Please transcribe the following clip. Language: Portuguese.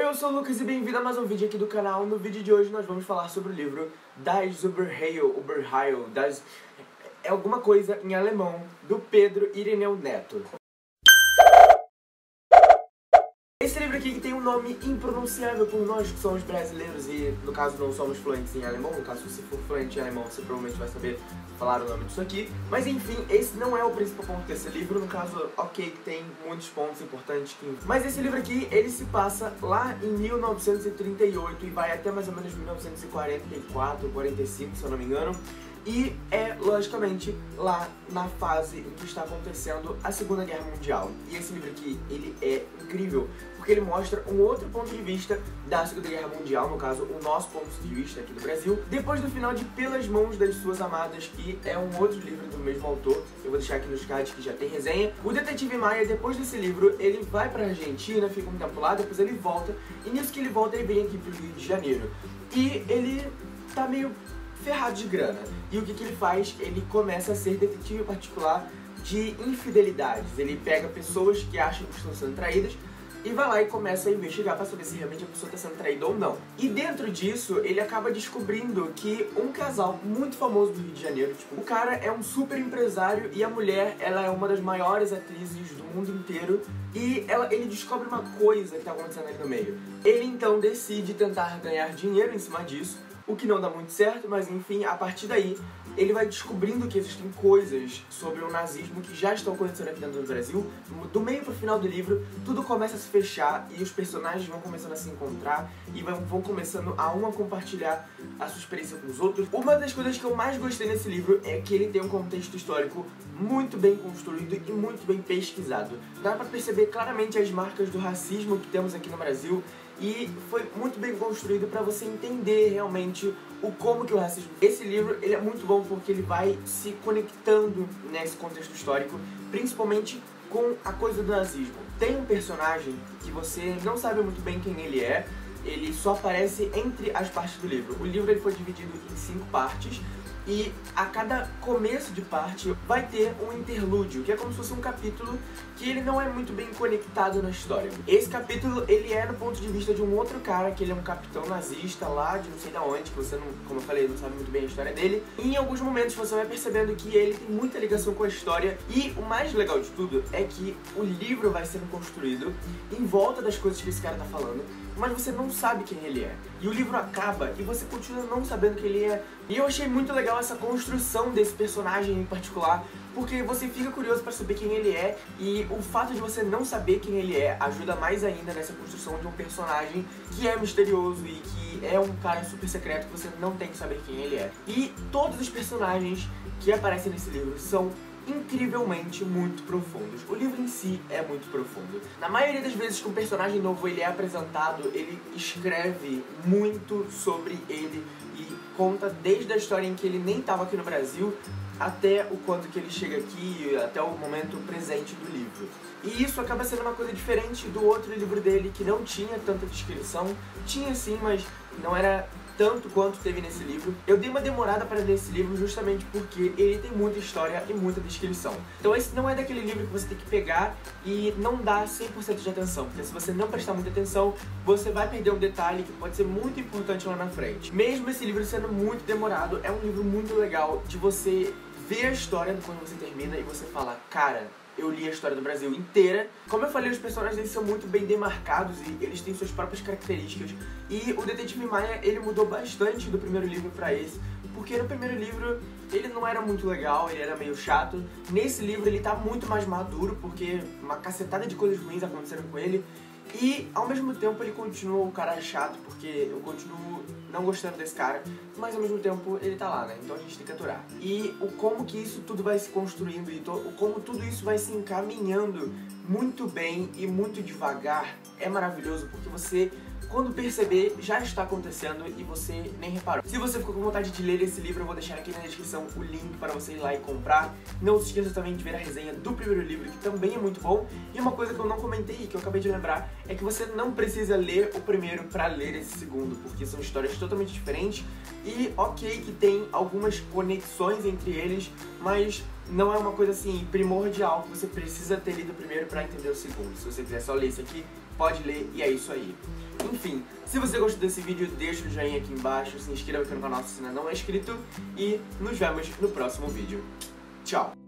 Oi, eu sou o Lucas e bem-vindo a mais um vídeo aqui do canal. No vídeo de hoje nós vamos falar sobre o livro Das Oberheil, é alguma coisa em alemão, do Pedro Irineu Neto. Esse livro aqui que tem um nome impronunciável por nós que somos brasileiros e, no caso, não somos fluentes em alemão. No caso, se você for fluente em alemão, você provavelmente vai saber falar o nome disso aqui. Mas, enfim, esse não é o principal ponto desse livro. No caso, ok, tem muitos pontos importantes. Mas esse livro aqui, ele se passa lá em 1938 e vai até mais ou menos 1944, 45, se eu não me engano. E é, logicamente, lá na fase em que está acontecendo a Segunda Guerra Mundial. E esse livro aqui, ele é incrível, porque ele mostra um outro ponto de vista da Segunda Guerra Mundial, no caso, o nosso ponto de vista aqui do Brasil, depois do final de Pelas Mãos das Suas Amadas, que é um outro livro do mesmo autor. Eu vou deixar aqui nos cards que já tem resenha. O Detetive Maia, depois desse livro, ele vai pra Argentina, fica um tempo lá, depois ele volta, e nisso que ele volta, ele vem aqui pro Rio de Janeiro. E ele tá meio ferrado de grana. E o que ele faz? Ele começa a ser detetive particular de infidelidades. Ele pega pessoas que acham que estão sendo traídas e vai lá e começa a investigar para saber se realmente a pessoa está sendo traída ou não. E dentro disso, ele acaba descobrindo que um casal muito famoso do Rio de Janeiro, tipo, o cara é um super empresário e a mulher, ela é uma das maiores atrizes do mundo inteiro, e ele descobre uma coisa que está acontecendo ali no meio. Ele então decide tentar ganhar dinheiro em cima disso, o que não dá muito certo, mas enfim, a partir daí, ele vai descobrindo que existem coisas sobre o nazismo que já estão acontecendo aqui dentro do Brasil. Do meio pro final do livro, tudo começa a se fechar e os personagens vão começando a se encontrar e vão começando a compartilhar a sua experiência com os outros. Uma das coisas que eu mais gostei nesse livro é que ele tem um contexto histórico muito bem construído e muito bem pesquisado. Dá pra perceber claramente as marcas do racismo que temos aqui no Brasil, e foi muito bem construído para você entender realmente como que o racismo... Esse livro, ele é muito bom porque ele vai se conectando nesse contexto histórico, principalmente com a coisa do nazismo. Tem um personagem que você não sabe muito bem quem ele só aparece entre as partes do livro. O livro ele foi dividido em 5 partes, e a cada começo de parte vai ter um interlúdio, que é como se fosse um capítulo que ele não é muito bem conectado na história. Esse capítulo, ele é do ponto de vista de um outro cara, que ele é um capitão nazista lá de não sei de onde, que você não, como eu falei, não sabe muito bem a história dele. E em alguns momentos você vai percebendo que ele tem muita ligação com a história, e o mais legal de tudo é que o livro vai sendo construído em volta das coisas que esse cara tá falando, mas você não sabe quem ele é. E o livro acaba e você continua não sabendo quem ele é. E eu achei muito legal essa construção desse personagem em particular, porque você fica curioso pra saber quem ele é, e o fato de você não saber quem ele é ajuda mais ainda nessa construção de um personagem que é misterioso e que é um cara super secreto que você não tem que saber quem ele é. E todos os personagens que aparecem nesse livro são incrivelmente muito profundos. O livro em si é muito profundo. Na maioria das vezes que um personagem novo ele é apresentado, ele escreve muito sobre ele e conta desde a história em que ele nem estava aqui no Brasil até o quanto que ele chega aqui, até o momento presente do livro. E isso acaba sendo uma coisa diferente do outro livro dele, que não tinha tanta descrição. Tinha sim, mas não era tanto quanto teve nesse livro. Eu dei uma demorada para ler esse livro justamente porque ele tem muita história e muita descrição. Então esse não é daquele livro que você tem que pegar e não dar 100% de atenção, porque se você não prestar muita atenção, você vai perder um detalhe que pode ser muito importante lá na frente. Mesmo esse livro sendo muito demorado, é um livro muito legal de você ver a história quando você termina e você fala, cara, eu li a história do Brasil inteira. Como eu falei, os personagens eles são muito bem demarcados e eles têm suas próprias características. E o Detetive Maia, ele mudou bastante do primeiro livro pra esse, porque no primeiro livro ele não era muito legal, ele era meio chato. Nesse livro ele tá muito mais maduro, porque uma cacetada de coisas ruins aconteceram com ele. E ao mesmo tempo ele continua um cara chato, porque eu continuo não gostando desse cara, mas ao mesmo tempo ele tá lá, né? Então a gente tem que aturar. E como que isso tudo vai se construindo e como tudo isso vai se encaminhando muito bem e muito devagar é maravilhoso, porque você, quando perceber, já está acontecendo e você nem reparou. Se você ficou com vontade de ler esse livro, eu vou deixar aqui na descrição o link para você ir lá e comprar. Não se esqueça também de ver a resenha do primeiro livro, que também é muito bom. E uma coisa que eu não comentei e que eu acabei de lembrar é que você não precisa ler o primeiro para ler esse segundo, porque são histórias totalmente diferentes. E ok que tem algumas conexões entre eles, mas não é uma coisa assim primordial que você precisa ter lido o primeiro para entender o segundo. Se você quiser só ler esse aqui, pode ler e é isso aí. Enfim, se você gostou desse vídeo, deixa o joinha aqui embaixo, se inscreva aqui no canal se ainda não é inscrito e nos vemos no próximo vídeo. Tchau!